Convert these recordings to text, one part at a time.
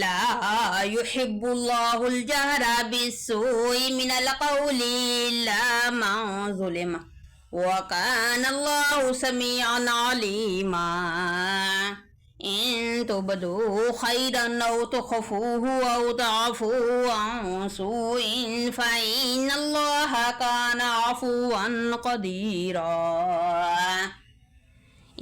لا يحب الله الجهر بالسوء من القول إلا من ظلم وكان الله سميعا عليما إن تبدوا خيرا أو تخفوه أو تعفوا عن سوء فإن الله كان عفوا قديرا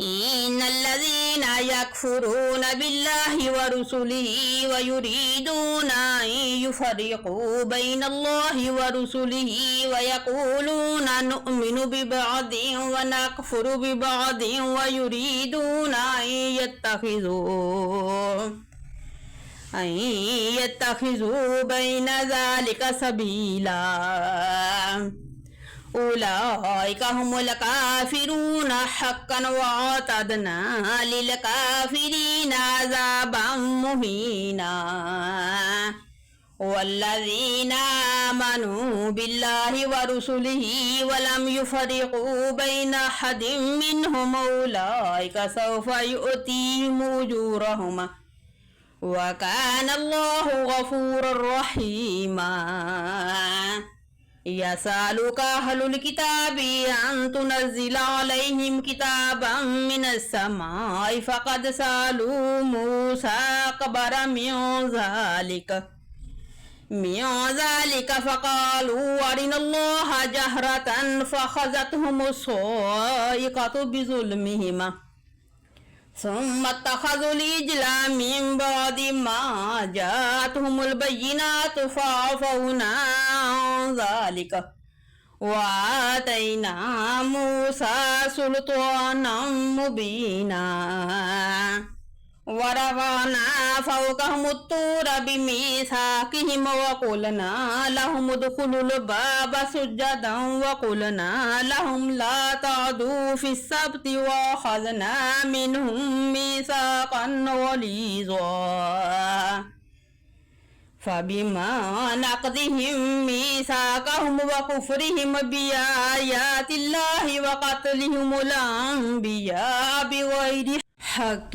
إن الذين يكفرون بالله ورسله ويريدون أن يفرقوا بين الله ورسله ويقولون نؤمن ببعض ونكفر ببعض ويريدون أن يتخذوا بين ذلك سبيلا أولئك هم الكافرون حقا واعتدنا للكافرين عذابا مهينا والذين آمنوا بالله ورسله ولم يفرقوا بين أحد منهم أولئك سوف يؤتيهم أجورهم وكان الله غفورا رحيما يسألك أهل الكتاب أن تنزل عليهم كتابا من السماء فقد سألوا موسى أكبر من ذلك فقالوا أرنا الله جهرة فأخذتهم الصاعقة بظلمهما ثم اتخذوا العجل من بعد ما جاءتهم البينات فعفونا عن ذلك وآتينا موسى سلطانا مبينا ورفعنا فوقهم الطور بميثاقهم وقلنا لهم ادخلوا الباب سجدا وقلنا لهم لا تعدوا في السبت وأخذنا منهم ميثاقا غليظا فبما نقضهم ميثاقهم وكفرهم بآيات الله وقتلهم الأنبياء بغير حق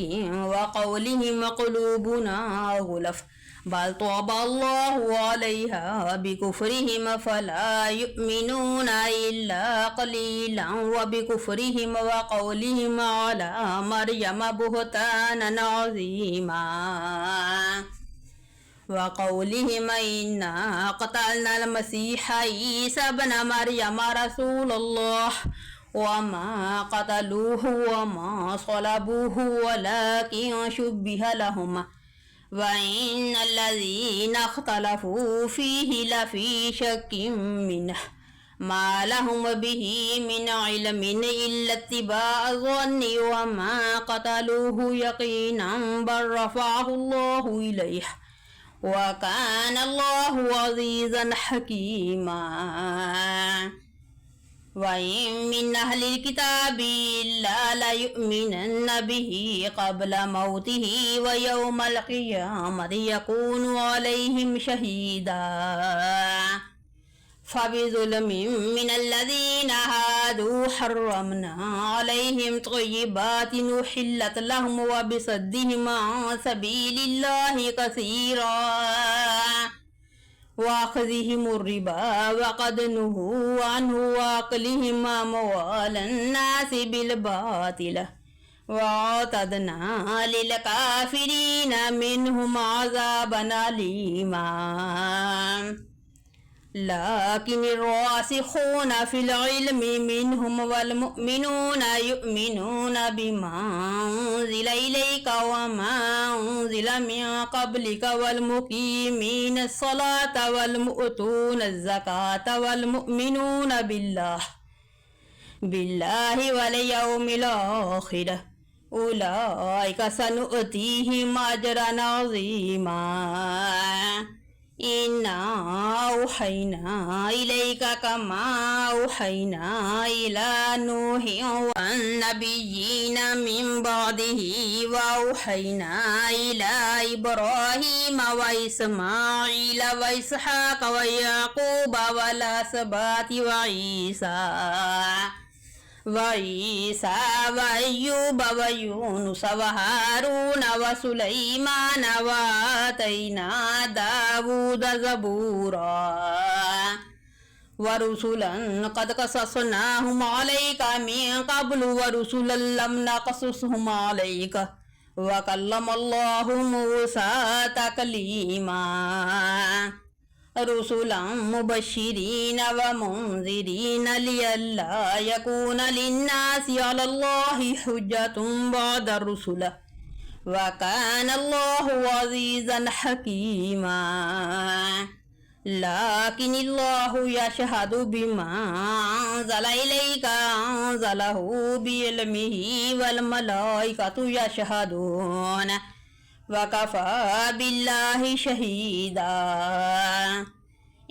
وقولهم قلوبنا غلف بل طبع الله عليها بكفرهم فلا يؤمنون إلا قليلا وبكفرهم وقولهم على مريم بهتانا عظيما وقولهم إنا قتلنا المسيح عيسى ابن مريم رسول الله وما قتلوه وما صلبوه ولكن شبه لهم وإن الذين اختلفوا فيه لفي شك منه ما لهم به من علم إلا اتباع الظن وما قتلوه يقينا بل رفعه الله إليه وكان الله عزيزا حكيما وإن من أهل الكتاب إلا ليؤمنن به قبل موته ويوم القيامة يكون عليهم شهيدا فبظلم من الذين هادوا حرمنا عليهم طيبات أحلت لهم وبصدهم عن سبيل الله كثيرا وأخذهم الربا وقد نهوا عنه وأكلهم أموال الناس بالباطل وأعتدنا للكافرين منهم عذابا أليما لكن الراسخون في العلم منهم والمؤمنون يؤمنون بما أنزل إليك وما أنزل من قبلك والمقيمين الصلاة والمؤتون الزكاة والمؤمنون بالله واليوم الآخر أولئك سنؤتيهم أجرا عظيما إنا أوحينا إليك كما أوحينا إلى نوح والنبيين من بعده وأوحينا إلى إبراهيم وإسماعيل وإسحاق ويعقوب والأسباط وعيسى وعيسى وأيوب ويونس وهارون وسليمان وآتينا داود زبورا ورسلا قد قصصناهم عليك من قبل ورسلا لم نقصصهم عليك وكلم الله موسى تكليما رسلا مبشرين ومنذرين لئلا يكون للناس على الله حجة بعد الرسل وكان الله عزيزا حكيما لكن الله يشهد بما أنزل إليك أنزله بعلمه والملائكة يشهدون وكفى بالله شهيدا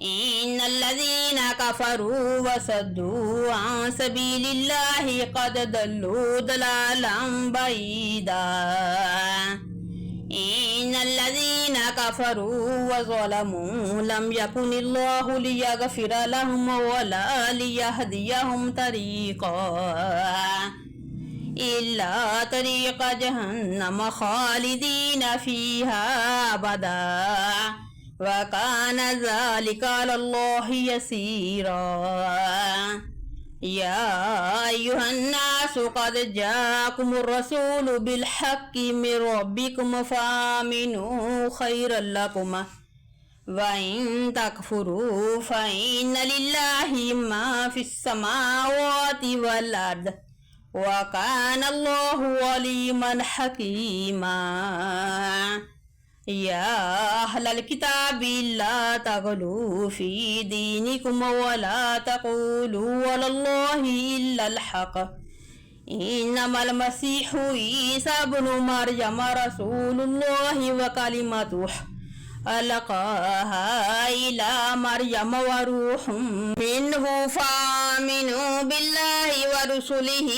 إن الذين كفروا وصدوا عن سبيل الله قد ضلوا ضلالا بعيدا إن الذين كفروا وظلموا لم يكن الله ليغفر لهم ولا ليهديهم طريقا إلا طريق جهنم خالدين فيها أبدا وكان ذلك على الله يسيرا يا أيها الناس قد جاءكم الرسول بالحق من ربكم فآمنوا خيرا لكم وإن تكفروا فإن لله ما في السماوات والأرض وكان الله عليما حكيما يا أهل الكتاب لا تغلوا في دينكم ولا تقولوا على الله إلا الحق إنما المسيح عيسى ابن مريم رسول الله وكلمته ألقاها إلى مريم وروح منه فآمنوا بالله ورسله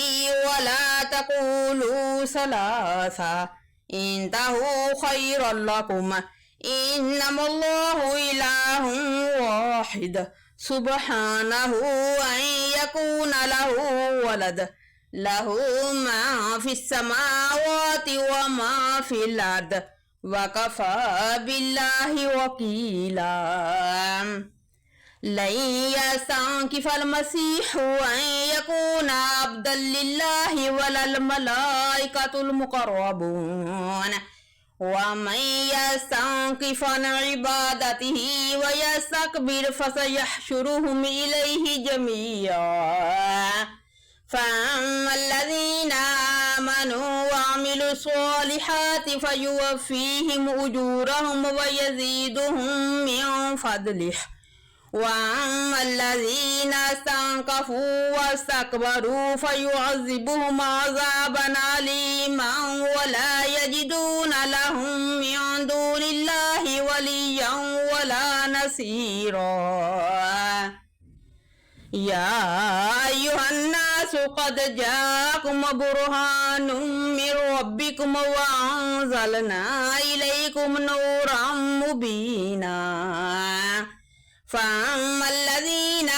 ولا تقولوا ثلاثة انتهوا خيرا لكم إنما الله إله واحد سبحانه أن يكون له ولد له ما في السماوات وما في الأرض وكفى بالله وكيلا لن يستنكف المسيح أن يكون عبدا لله ولا الملائكة المقربون ومن يستنكف عن عبادته ويستكبر فسيحشرهم إليه جميعا فأما الذين آمنوا وعملوا الصالحات فيوفيهم أجورهم ويزيدهم من فضله وأما الذين استنكفوا واستكبروا فيعذبهم عذابا أليما ولا يجدون لهم من دون الله وليا ولا نصيرا يا أيها الناس قد جاءكم برهان من ربكم وأنزلنا إليكم نورا مبينا فأما الذين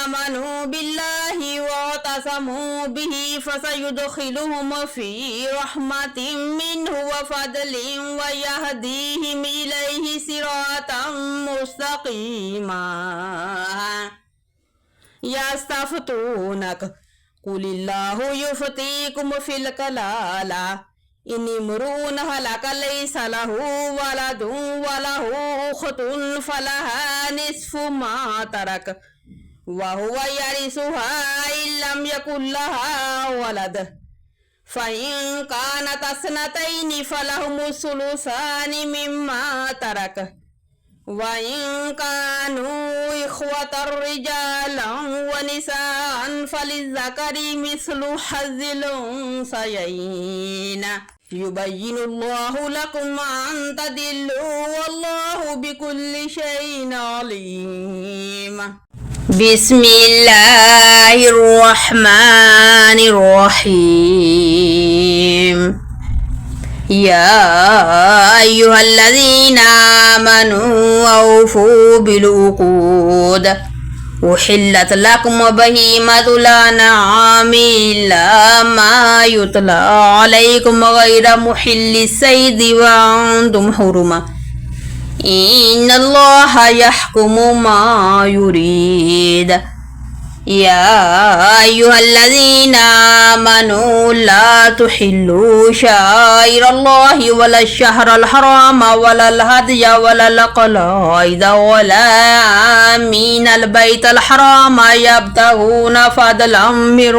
آمنوا بالله واعتصموا به فسيدخلهم في رحمة منه وفضل ويهديهم إليه صراطا مستقيما يستفتونك قل الله يفتيكم في الكلالة إن امرؤ هلك ليس له ولد وله أخت فلها نصف ما ترك وهو يرثها إن لم يكن لها ولد فإن كانت اثنتين فلهما الثلثان مما ترك وإن كانوا إخوة رجالا ونساء فللذكر مثل حظ الأنثيين يبين الله لكم أن تضلوا والله بكل شيء عليم بسم الله الرحمن الرحيم يا أيها الذين آمنوا أوفوا بالعقود أحلت لكم بهيمة الأنعام إلا ما يتلى عليكم غير محل الصيد وأنتم حرم إن الله يحكم ما يريد يا أيها الذين آمنوا لا تحلوا شعائر الله ولا الشهر الحرام ولا الهدي ولا القلائد ولا آمين البيت الحرام يبتغون فضلا من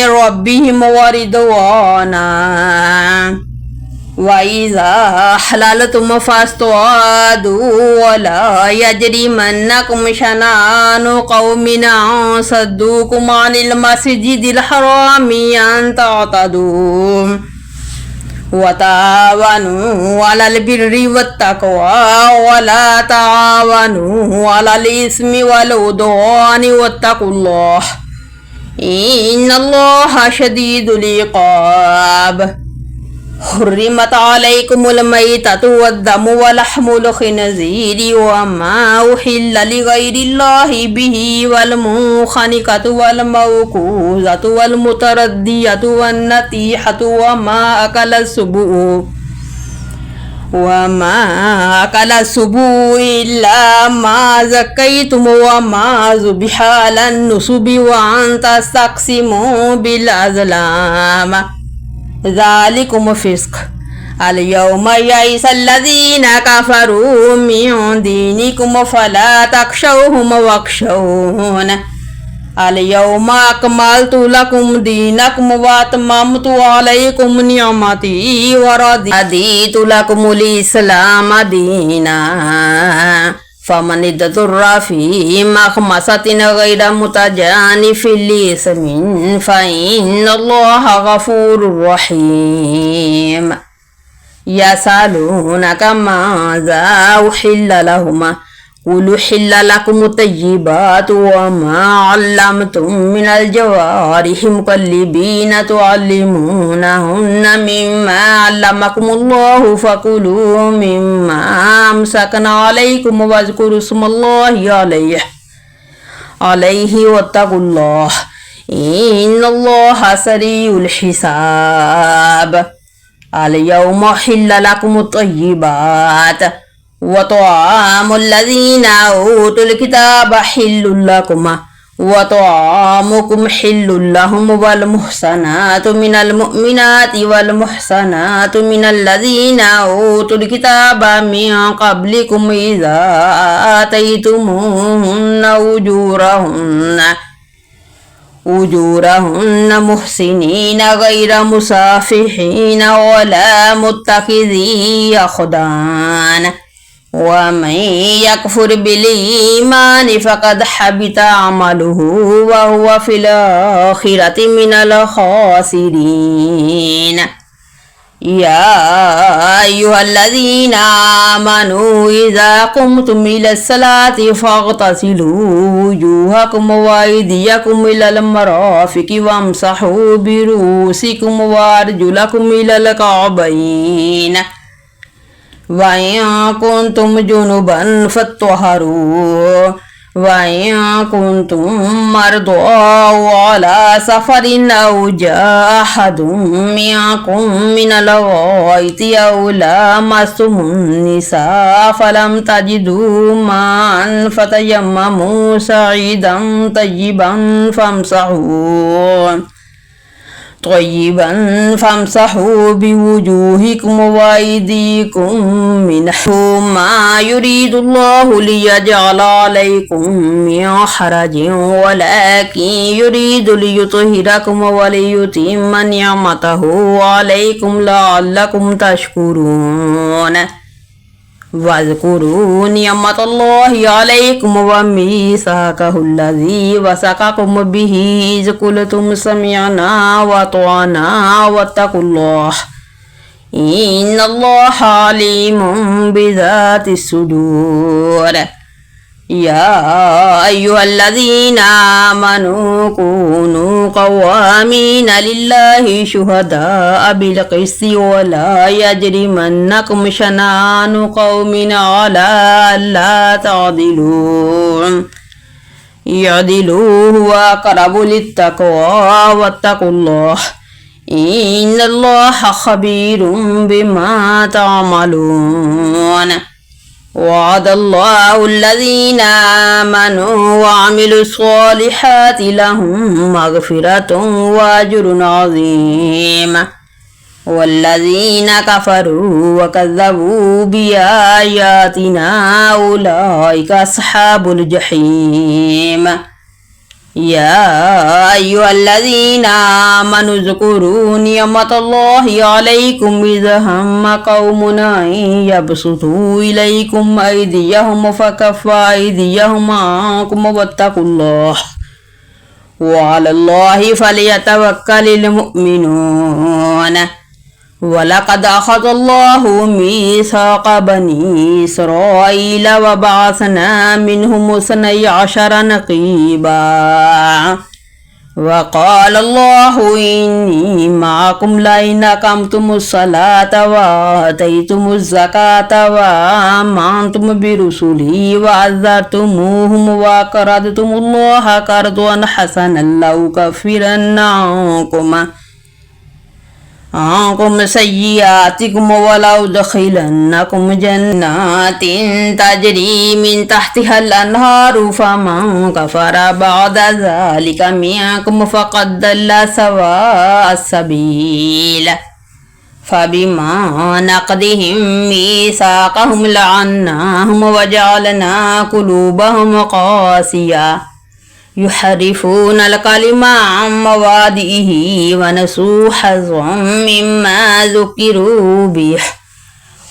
ربهم ورضوانا وإذا حللتم فاصطادوا ولا يجرمنكم شنآن قوم أن صدوكم عن المسجد الحرام أن تعتدوا وتعاونوا على البر والتقوى ولا تعاونوا على الإثم والعدوان واتقوا الله إن الله شديد العقاب حرمت عليكم الميتة والدم ولحم الخنزير وما أحل لغير الله به والمنخنقة والموقوذة والمتردية والنطيحة وما أكل السبوع إلا ما زكيتم وما ذبح على النصب وأن تستقسموا بالأزلام ذلكم فسق اليوم يئس الذين كفروا من دينكم فلا تخشوهم واخشون اليوم أكملت لكم دينكم وأتممت عليكم نعمتي ورضيت لكم الإسلام دينا فمن اضطر في مخمصة غير متجانف لإثم فإن الله غفور رحيم يسألونك ماذا أحل لهما قل أحل لكم الطيبات وما علمتم من الجوارح مكلبين تعلمونهن مما علمكم الله فكلوا مما أمسكن عليكم واذكروا اسم الله عليه واتقوا الله إن الله سريع الحساب اليوم أحل لكم الطيبات وطعام الذين أوتوا الكتاب حل لكم وطعامكم حل لهم والمحصنات من المؤمنات والمحصنات من الذين أوتوا الكتاب من قبلكم إذا آتيتموهن أجورهن محسنين غير مسافحين ولا متخذي أخدان ومن يكفر بالإيمان فقد حبط عمله وهو في الآخرة من الخاسرين يا أيها الذين آمنوا إذا قمتم إلى الصلاة فاغتسلوا وجوهكم وأيديكم إلى المرافق وامسحوا برؤوسكم وأرجلكم إلى الكعبين وإن كنتم جنبا فاطهروا وإن كنتم مرضى وعلى سفر أو جاء أحد منكم من الغائط أو لامستم النساء فلم تجدوا ماء فتيمموا صعيدا طيبا فامسحوا بوجوهكم وأيديكم منه ما يريد الله ليجعل عليكم من حرج ولكن يريد ليطهركم وليتم نعمته عليكم لعلكم تشكرون واذكروا نعمة الله عليكم وميثاقه الذي وثقكم به إذ قلتم سمعنا وأطعنا واتقوا الله إن الله عليم بذات الصدور يا أيها الذين آمنوا كونوا قوامين لله شهداء بالقسط ولا يجرمنكم شنآن قوم على ألا تعدلوا اعدلوا هو أقرب للتقوى واتقوا الله إن الله خبير بما تعملون وعد الله الذين آمنوا وعملوا الصالحات لهم مغفرة وأجر عظيم والذين كفروا وكذبوا بآياتنا أولئك أصحاب الجحيم يا أيها الذين آمنوا اذكروا نعمة الله عليكم إذا هم قوم أن يبسطوا إليكم أيديهم فكف أيديهم عنكم واتقوا الله وعلى الله فليتوكل المؤمنون ولقد أخذ الله ميثاق بني إسرائيل وبعثنا منهم 12 نقيبا وقال الله إني معكم لئن أقمتم الصلاة وآتيتم الزكاة وآمنتم برسلي وعزرتموهم وأقرضتم الله قرضا حسنا لأكفرن عنكم سيئاتكم ولأدخلنكم جنات تجري من تحتها الأنهار فمن كفر بعد ذلك منكم فقد ضل سواء السبيل فبما نقضهم ميثاقهم لعناهم وجعلنا قلوبهم قاسية يحرفون الكلم عن مواضعه ونسوا حظا مما ذكروا به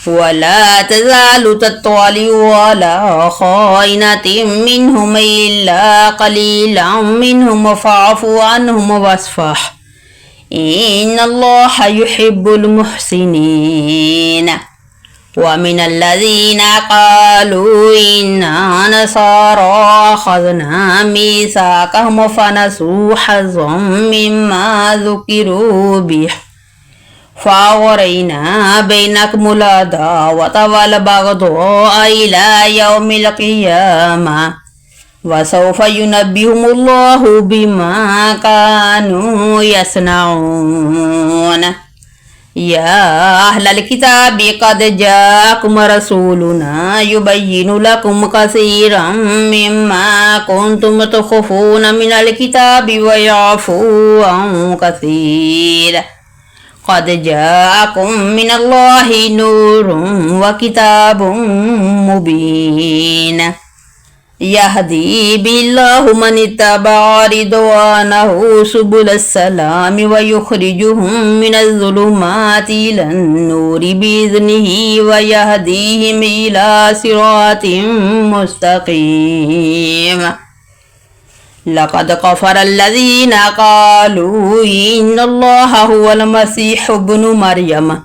ولا تزال تطلع على خائنة منهم إلا قليلا منهم فاعف عنهم واصفح إن الله يحب المحسنين ومن الذين قالوا إنا نصارى أخذنا ميثاقهم فنسوا حظا مما ذكروا به فأغرينا بينكم العداوة والبغضاء إلى يوم القيامة وسوف ينبئهم الله بما كانوا يصنعون يا أهل الكتاب قد جاءكم رسولنا يبين لكم كثيرا مما كنتم تخفون من الكتاب ويعفو عن كثير قد جاءكم من الله نور وكتاب مبين يهدي بالله من اتبع رضوانه سبل السلام ويخرجهم من الظلمات إلى النور بإذنه ويهديهم إلى صراط مستقيم لقد كفر الذين قالوا إن الله هو المسيح ابن مريم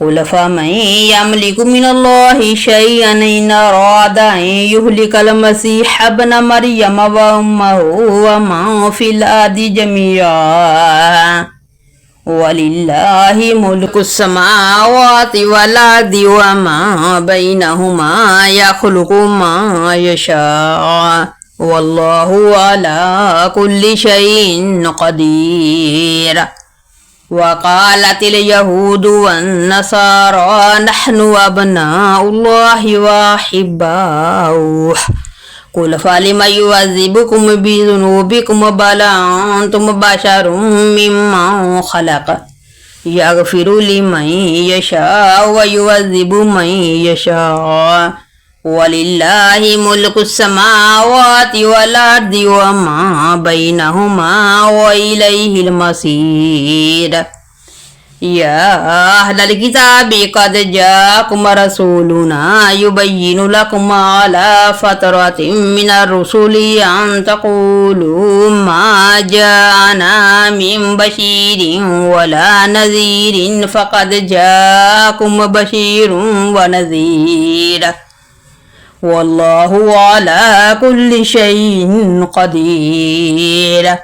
قل فمن يملك من الله شيئا إن أراد أن يهلك المسيح ابن مريم وأمه ومن في الأرض جميعا ولله ملك السماوات والأرض وما بينهما يخلق ما يشاء والله على كل شيء قدير وقالت اليهود والنصارى نحن أبناء الله وأحباؤه قل فلم يعذبكم بذنوبكم بل أنتم بشر ممن خلق يغفر لمن يشاء ويعذب من يشاء ولله ملك السماوات والأرض وما بينهما وإليه المصير يا أهل الكتاب قد جاءكم رسولنا يبين لكم على فترة من الرسل أن تقولوا ما جاءنا من بشير ولا نذير فقد جاءكم بشير ونذير والله على كل شيء قدير.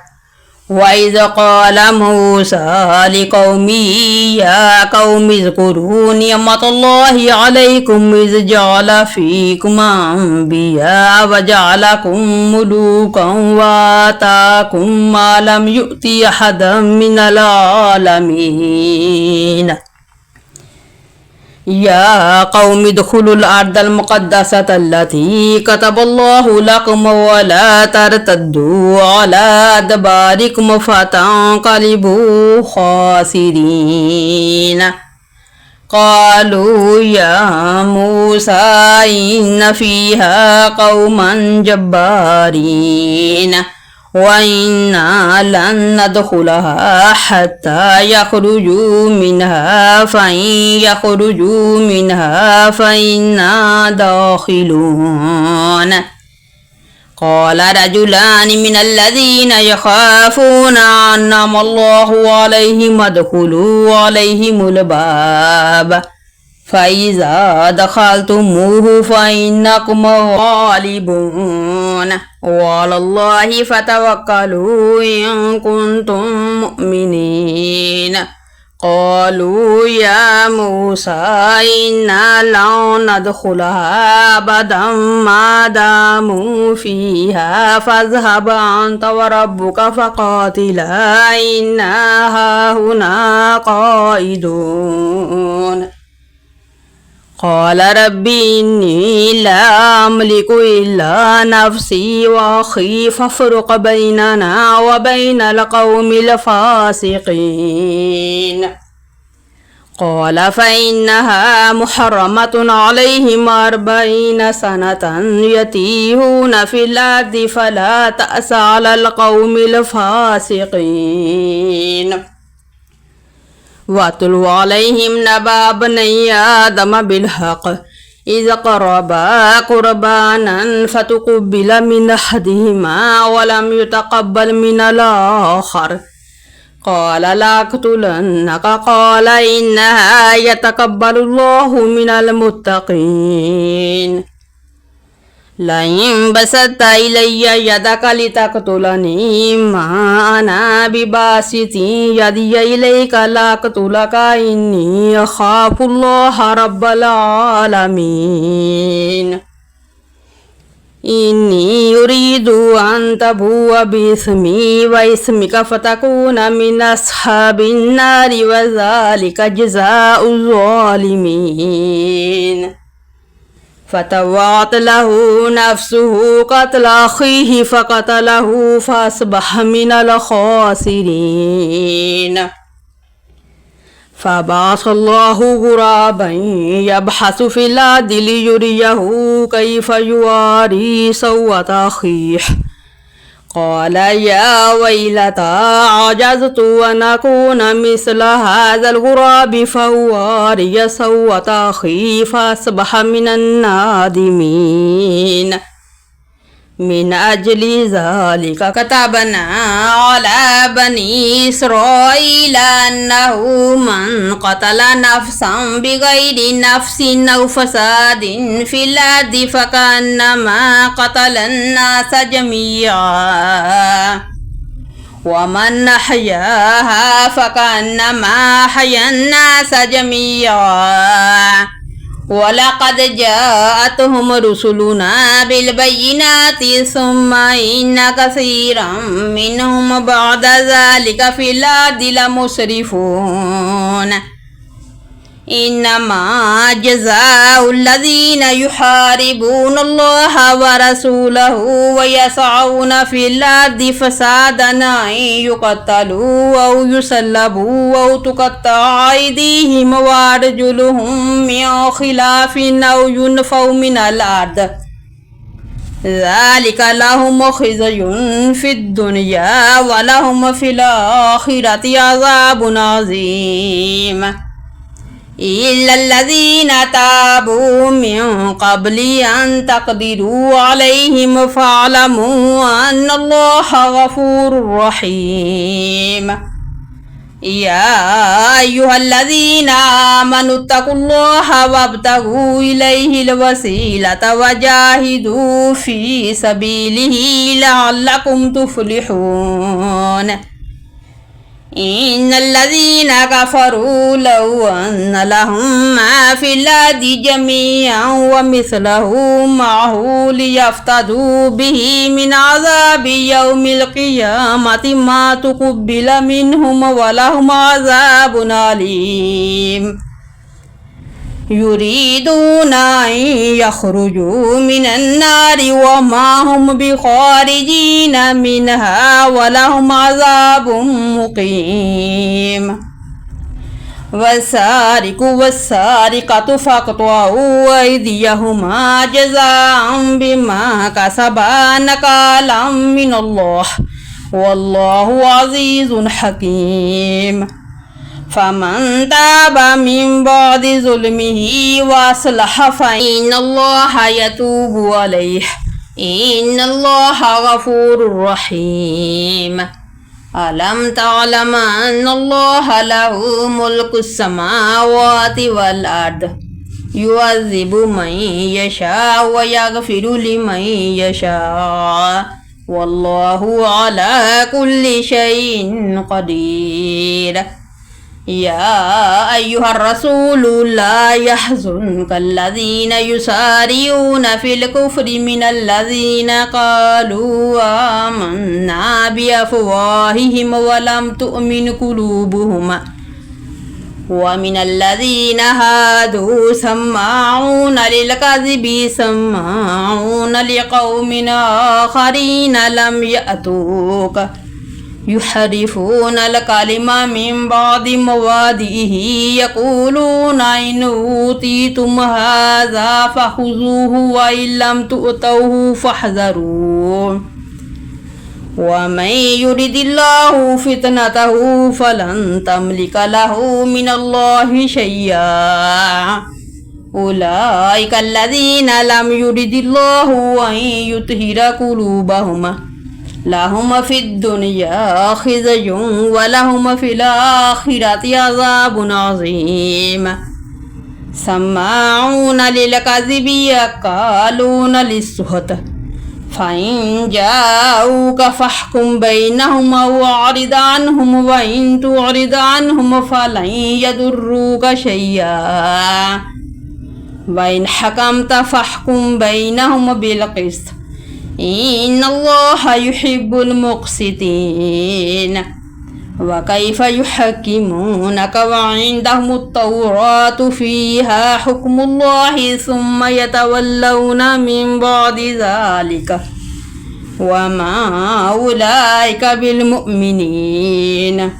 وإذ قال موسى لقومه يا قوم اذكروا نعمة الله عليكم إذ جعل فيكم أنبياء وجعلكم ملوكا وآتاكم ما لم يؤت أحدا من العالمين. يا قوم ادخلوا الأرض المقدسة التي كتب الله لكم ولا ترتدوا على أدباركم فتنقلبوا خاسرين. قالوا يا موسى إن فيها قوما جبارين وإنا لن ندخلها حتى يخرجوا منها فإن يخرجوا منها فإنا داخلون. قال رجلان من الذين يخافون أنعم الله عليهم ادخلوا عليهم الباب فإذا دخلتموه فإنكم غالبون وعلى الله فتوكلوا إن كنتم مؤمنين. قالوا يا موسى إنا لن ندخلها أبدا ما داموا فيها فاذهب أنت وربك فقاتلا إنا هاهنا قائدون. قال رب إني لا أملك إلا نفسي وأخي فافرق بيننا وبين القوم الفاسقين. قال فإنها محرمة عليهم 40 سنة يتيهون في الأرض فلا تأس على القوم الفاسقين. واتل عليهم نبأ ابني آدم بالحق إذ قربا قربانا فتقبل من أحدهما ولم يتقبل من الآخر قال لأقتلنك قال إنها يتقبل الله من المتقين. لئن بسطت إلي يدك لتقتلني ما أنا بباسط يدي إليك لأقتلك إني أخاف الله رب العالمين. إني أريد أن تبوء بإثمي وإثمك فتكون من أصحاب النار وذلك جزاء الظالمين. فتوعت له نفسه قتل أخيه فقتله فأصبح من الخاسرين. فبعث الله غرابا يبحث في الأرض ليريه كيف يواري سوءة أخيه قال يا ويلتى عجزت أن أكون مثل هذا الغراب فأواري سوءة أخي فأصبح من النادمين. من أجل ذلك كتبنا على بني إسرائيل أنه من قتل نفسا بغير نفس أو فساد في الأرض فكأنما قتل الناس جميعا ومن أحياها فكأنما أحيا الناس جميعا. ولقد جاءتهم رسلنا بالبينات ثم إن كثيرا منهم بعد ذلك في الأرض لمسرفون. إنما جزاء الذين يحاربون الله ورسوله ويسعون في الأرض فسادا أن يقتلوا أو يسلبوا أو تقطع أيديهم وأرجلهم من خلاف أو ينفوا من الأرض ذلك لهم خزي في الدنيا ولهم في الآخرة عذاب عظيم. إلا الذين تابوا من قبل أن تقدروا عليهم فاعلموا أن الله غفور رحيم. يا أيها الذين آمنوا اتقوا الله وابتغوا إليه الوسيلة وجاهدوا في سبيله لعلكم تفلحون إن الذين كفروا لو أن لهم ما في الأرض جميعا ومثله معه ليفتدوا به من عذاب يوم القيامة ما تقبل منهم ولهم عذاب أليم يريدون أن يخرجوا من النار وما هم بخارجين منها ولهم عذاب مقيم والسارق والسارقة فاقطعوا أيديهما جزاء بما كسبا نكالا من الله والله عزيز حكيم فمن تاب من بعد ظلمه وأصلح فإن الله يتوب عليه إن الله غفور رحيم ألم تعلم أن الله له ملك السماوات والأرض يعذب من يشاء ويغفر لمن يشاء والله على كل شيء قدير يا أيها الرسول لا يحزنك الذين يسارعون في الكفر من الذين قالوا آمنا بأفواههم ولم تؤمن قلوبهم ومن الذين هادوا سماعون للكذب سماعون لقوم آخرين لم يأتوك يحرفون الكلمة من بعد مواضعه يقولون إن أوتيتم هذا فخذوه وإن لم تؤتوه فاحذروا ومن يرد الله فتنته فلن تملك له من الله شيئا أولئك الذين لم يرد الله أن يطهر قلوبهم لهم في الدنيا خزي ولهم في الآخرة عذاب عظيم سماعون للكذب يقالون للسحت فإن جاءوك فاحكم بينهم واعرض عنهم وإن تعرض عنهم فلن يضروك شيئا وإن حكمت فاحكم بينهم بالقسط إن الله يحب المقسطين وكيف يحكمونك وعندهم التوراة فيها حكم الله ثم يتولون من بعد ذلك وما أولئك بالمؤمنين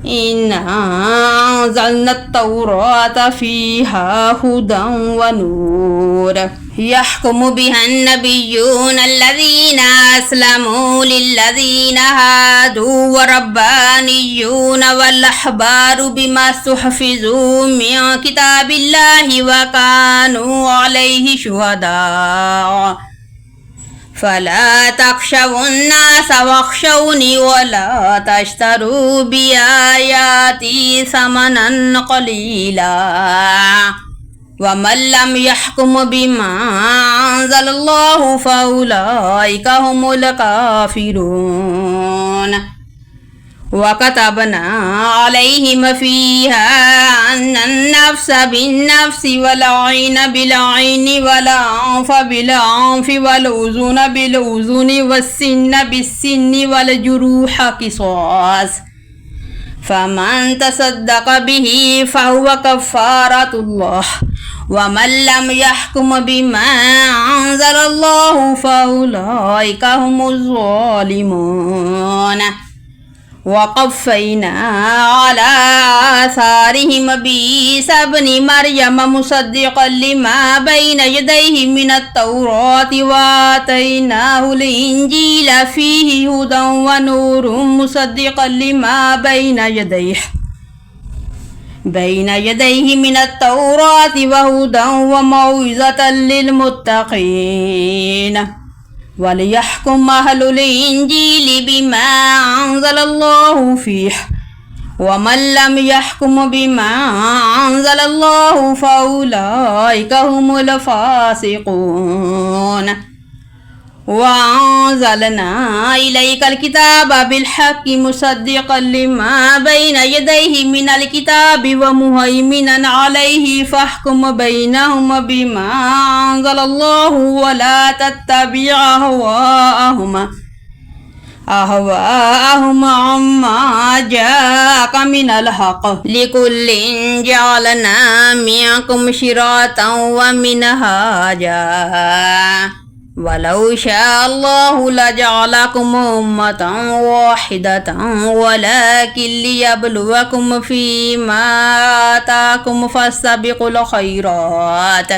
إنا أنزلنا التوراة فيها هدى ونور يحكم بها النبيون الذين أسلموا للذين هادوا وربانيون والأحبار بما استحفظوا من كتاب الله وكانوا عليه شهداء فلا تخشوا الناس واخشوني ولا تشتروا بآياتي ثمنا قليلا ومن لم يحكم بما أنزل الله فأولئك هم الكافرون وكتبنا عليهم فيها أن النفس بالنفس والعين بالعين والأنف بالأنف والأذن بالأذن والسن بالسن والجروح قصاص فمن تصدق به فهو كفارة الله ومن لم يحكم بما أنزل الله فأولئك هم الظالمون وقفينا على آثارهم بعيسى ابن مريم مصدقا لما بين يديه من التوراة وآتيناه الإنجيل فيه هدى ونور مصدقا لما بين يديه من التوراة وهدى وموعظة للمتقين وليحكم أهل الإنجيل بما أنزل الله فيه ومن لم يحكم بما أنزل الله فأولئك هم الفاسقون وأنزلنا إليك الكتاب بالحق مصدقا لما بين يديه من الكتاب ومهيمنا عليه فاحكم بينهم بما أنزل الله ولا تتبع أهواءهم عما جاءك من الحق لكل جعلنا منكم شرعة ومنهاجا ولو شاء الله لجعلكم أمة واحدة ولكن ليبلوكم فيما آتاكم فاستبقوا الخيرات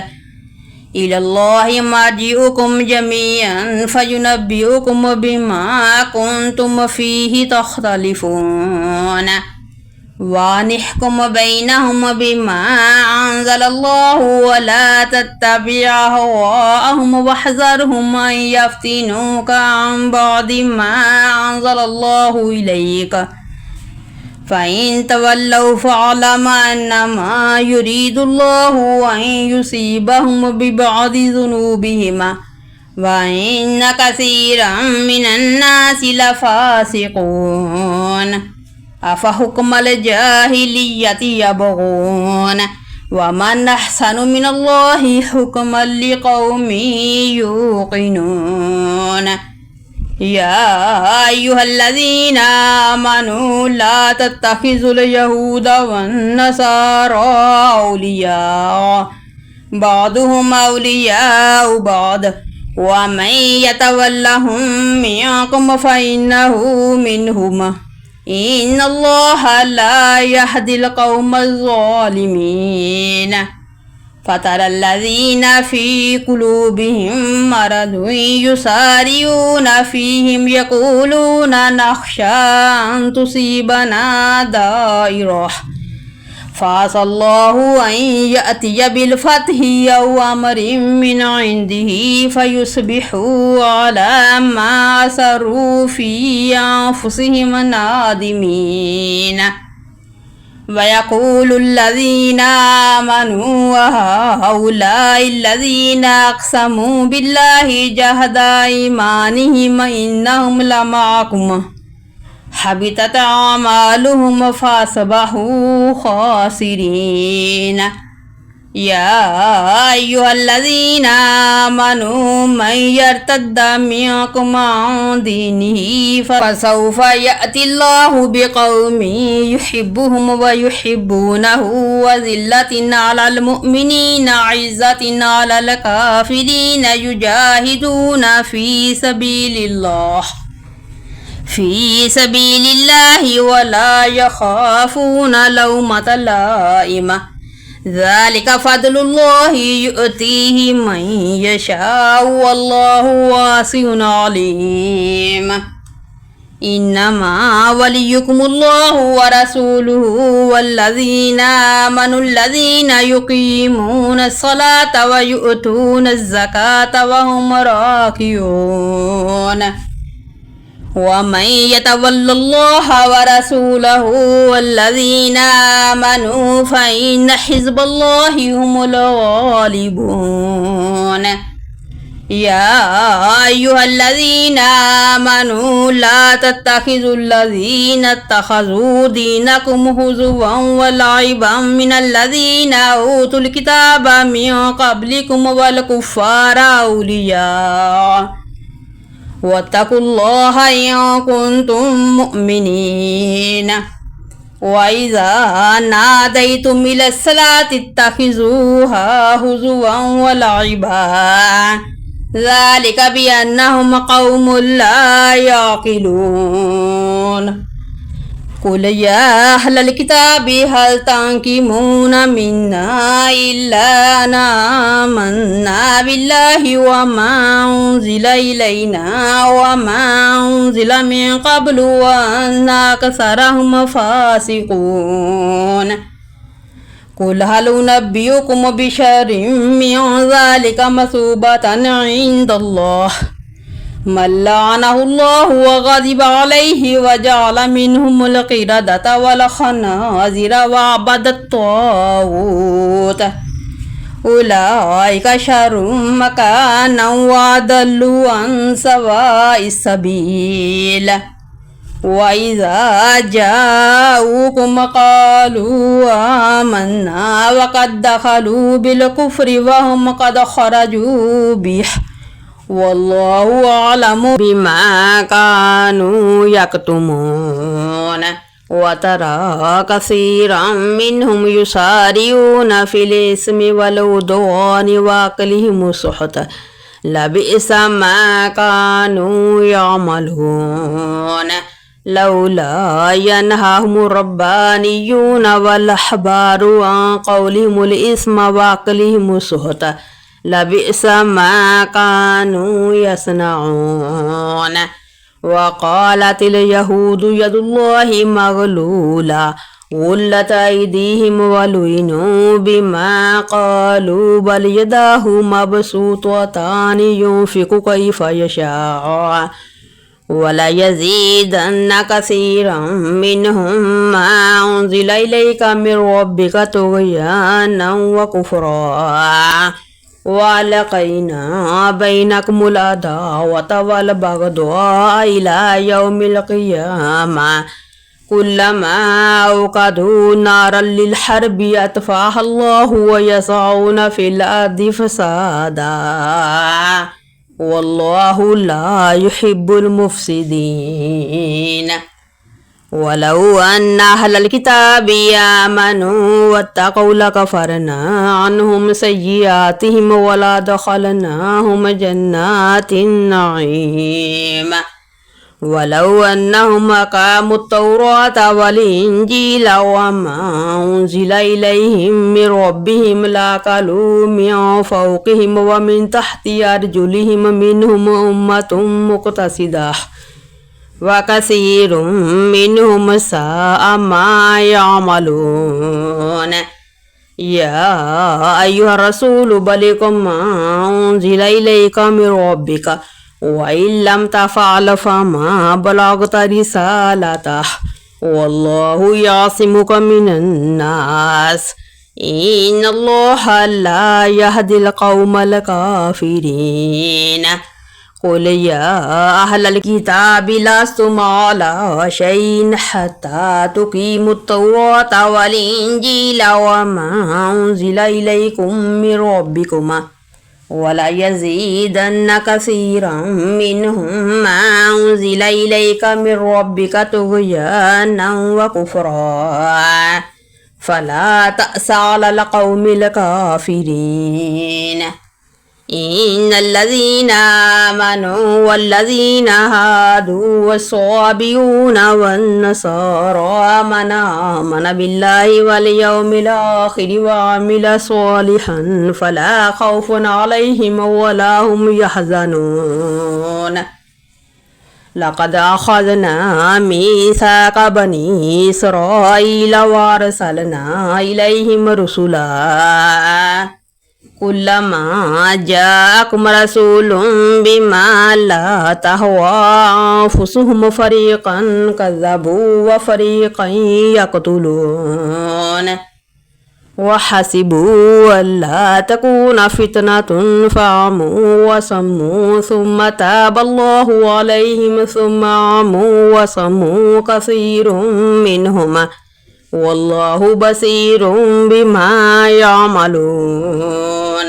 إلى الله مرجعكم جميعا فينبئكم بما كنتم فيه تختلفون ونحكم بينهم بما أنزل الله ولا تتبع أهواءهم واحذرهم أن يفتنوك عن بعض ما أنزل الله إليك فإن تولوا فاعلم أنما يريد الله أن يصيبهم ببعض ذنوبهم وإن كثيرا من الناس لفاسقون أفحكم الجاهلية يبغون ومن أحسن من الله حكما لقوم يوقنون يا أيها الذين آمنوا لا تتخذوا اليهود والنصارى أولياء بعضهم أولياء بعض ومن يتولهم منكم فإنه منهم إن الله لا يهدي القوم الظالمين فترى الذين في قلوبهم مرض يسارعون فيهم يقولون نخشى أن تصيبنا دائرة فعسى الله أن يأتي بالفتح أو أمر من عنده فيصبحوا على ما أسروا في أنفسهم نادمين ويقول الذين آمنوا وهؤلاء الذين أقسموا بالله جهد أيمانهم إنهم لمعكم حبطت أعمالهم فأصبحوا خاسرين يا أيها الذين آمنوا من يرتد منكم عن دينه فسوف يأتي الله بقوم يحبهم ويحبونه وذلة على المؤمنين عزة على الكافرين يجاهدون في سبيل الله ولا يخافون لومة لائمة ذلك فضل الله يؤتيه من يشاء والله واسع عليم إنما وليكم الله ورسوله والذين آمنوا الذين يقيمون الصلاة ويؤتون الزكاة وهم راكعون ومن يتول الله ورسوله والذين آمنوا فإن حزب الله هم الغالبون يا أيها الذين آمنوا لا تتخذوا الذين اتخذوا دينكم هزوا ولعبا من الذين أوتوا الكتاب من قبلكم والكفار أولياء واتقوا الله إن كنتم مؤمنين وإذا ناديتم إلى الصلاة اتخذوها هزوا ولعبا ذلك بأنهم قوم لا يعقلون قل يا أهل الكتاب هل تنقمون منا إلا أن آمنا بالله وما أنزل إلينا وما أنزل من قبل وأن أكثرهم فاسقون قل هل ننبئكم بشر من ذلك مثوبة عند الله من لعنه الله وغضب عليه وجعل منهم القردة والخنازير وعبد الطاغوت أولئك شر مكانا وأضل عن سواء السبيل وإذا جاءوكم قالوا آمنا وقد دخلوا بالكفر وهم قد خرجوا به والله أعلم بما كانوا يكتمون وترى كثيرا منهم يسارعون في الإثم والعدوان وأكلهم السحت لبئس ما كانوا يعملون لولا ينهاهم الربانيون والأحبار عن قولهم الإثم وأكلهم السحت لبئس ما كانوا يصنعون وقالت اليهود يد الله مغلولة غلت أيديهم ولعنوا بما قالوا بل يداه مبسوطتان ينفق كيف يشاء وليزيدن كثيرا منهم ما أنزل إليك من ربك طغيانا وكفرا وألقينا بينكم العداوة والبغضاء إلى يوم القيامة كلما أوقدوا نارا للحرب أطفاها الله ويسعون في الأرض فسادا والله لا يحب المفسدين ولو أن أهل الكتاب آمنوا واتقوا لكفرنا عنهم سيئاتهم ولأدخلناهم جنات النعيم ولو أنهم أقاموا التوراة والإنجيل وما أنزل إليهم من ربهم لأكلوا من فوقهم ومن تحت أرجلهم منهم أمة مقتصدة وكثير منهم ساء ما يعملون يا أيها الرسول بلغ ما أنزل إليك من ربك وإن لم تفعل فما بلغت رسالته والله يعصمك من الناس إن الله لا يهدي القوم الكافرين قل يا أهل الكتاب لستم على شيء حتى تقيموا التوراة والإنجيل وما أنزل إليكم من ربكم ولا يزيدن كثيرا منهم ما أنزل إليك من ربك طغيانا وكفرا فلا تأس على القوم الكافرين إن الذين آمنوا والذين هادوا والصابئون والنصارى من آمن بالله واليوم الآخر وعمل صالحا فلا خوف عليهم ولا هم يحزنون لقد أخذنا ميثاق بني إسرائيل وأرسلنا إليهم رسلا كلما جاءكم رسول بما لا تهوى أنفسهم فريقا كذبوا وفريقا يقتلون وحسبوا ألا تكون فتنة فعموا وصموا ثم تاب الله عليهم ثم عموا وصموا كثير منهم والله بصير بما يعملون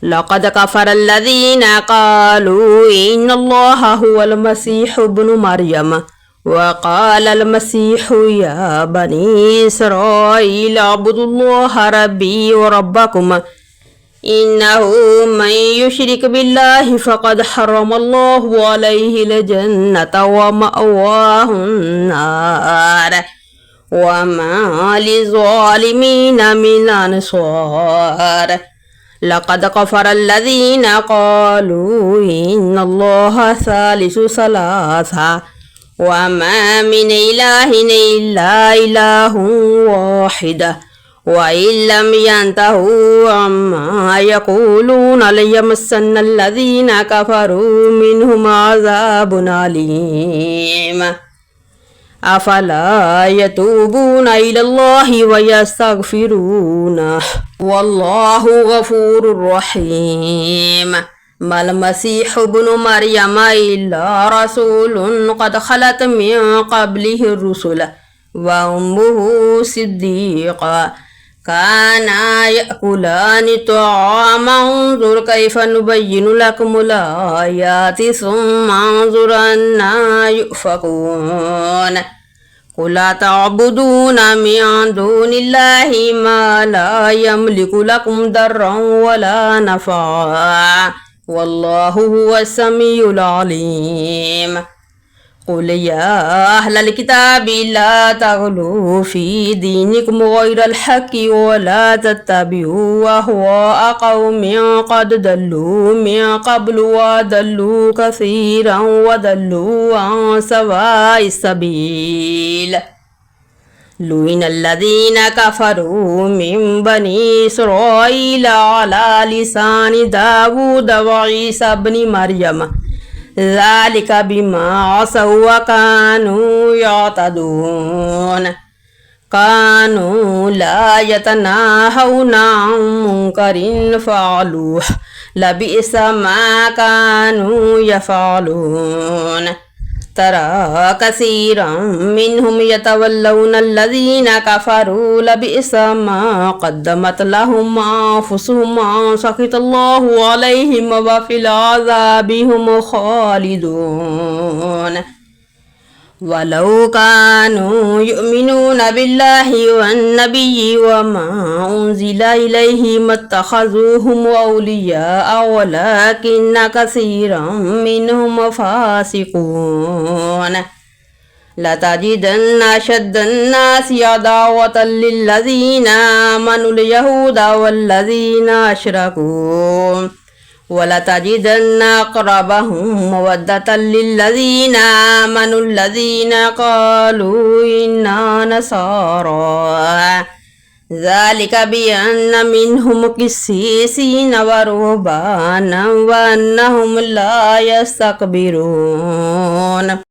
لقد كفر الذين قالوا إن الله هو المسيح ابن مريم وقال المسيح يا بني إسرائيل اعبدوا الله ربي وربكم إنه من يشرك بالله فقد حرم الله عليه الجنة ومأواه النار وما للظالمين من أنصار لقد كفر الذين قالوا إن الله ثالث ثلاثة وما من إله إلا إله واحد وإن لم ينتهوا عما يقولون ليمسن الذين كفروا منهم عذاب أليم أفلا يتوبون إلى الله ويستغفرونه والله غفور رحيم ما المسيح ابن مريم إلا رسول قد خلت من قبله الرسل وأمه صديقة كانا يأكلان الطعام انظر كيف نبين لكم الآيات ثم انظر أنا يؤفكون قل تعبدون من دون الله ما لا يملك لكم ضرا ولا نفعا والله هو السميع العليم قل يا أهل الكتاب لا تغلوا في دينكم غير الحق ولا تتبعوا أهواء قوم قد ضلوا من قبل وضلوا كثيرا وضلوا عن سواء السبيل لعن الذين كفروا من بني إسرائيل على لسان داود وعيسى بن مريم ذلك بما عصوا وكانوا يعتدون كانوا لا يتناهون عن منكر فعلوه لبئس ما كانوا يفعلون ترى كثيرا منهم يتولون الذين كفروا لبئس ما قدمت لهم أنفسهم أن سخط الله عليهم وفي العذاب هم خالدون ولو كانوا يؤمنون بالله والنبي وما أنزل إليه ما اتخذوهم أولياء ولكن كثيرا منهم فاسقون لتجدن أشد الناس عداوة للذين آمنوا اليهود والذين أشركوا ولتجدن أقربهم مودة للذين آمنوا الذين قالوا إنا نصارى ذلك بأن منهم قسيسين ورهبانا وأنهم لا يستكبرون